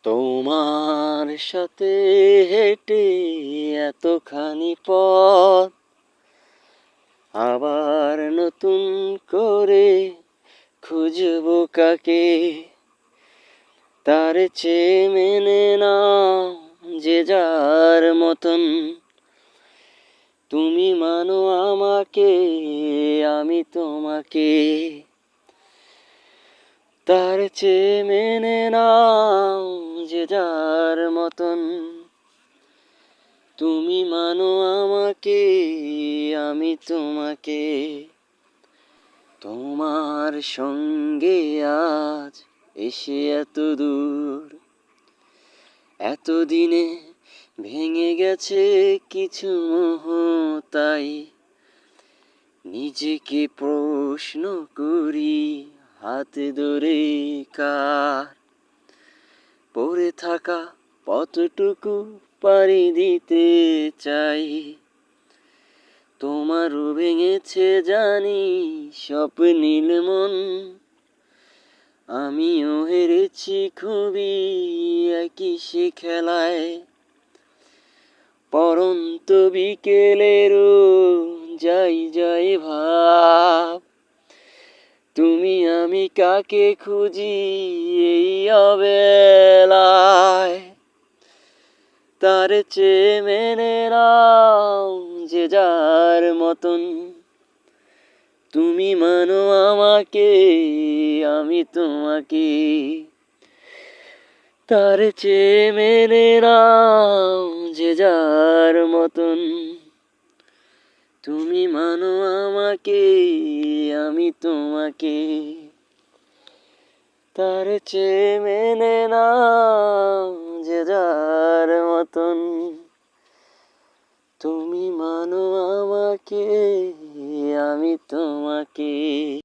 তোমার সাথে হেঁটে এতখানি পথ আবার নতুন করে খুঁজবো কাকে, তার চেয়ে মেনে নাও যে যার মতন। তুমি মানো আমাকে, আমি তোমাকে, তার চেয়ে মেনে নাও যে যার মতন। তুমি মানো আমাকে, আমি তোমাকে। তোমার সঙ্গে আজ এসে এত দূর, এতদিনে ভেঙে গেছে কিছু মোহ, তাই নিজেকে প্রশ্ন করি হাত ধরে কার পড়ে থাকা পথটুকু পাড়ি দিতে চাই। তোমারও ভেঙেছে জানি স্বপ্নীল মন, আমিও হেরেছি খুবই একই সে খেলায়। পরন্ত বিকেলেরও যাই যাই ভাব, তুমি আমি কাকে খুঁজি এই অবেলায়। তার চেয়ে মেনে নাও যে যার মতন। তুমি মানো আমাকে, আমি তোমাকে, তার চেয়ে মেনে নাও যে যার মতন। তুমি মানো আমাকে, আমি তোমাকে, তার চেয়ে মেনে নাও যে যার মতন। তুমি মানো আমাকে, আমি তোমাকে।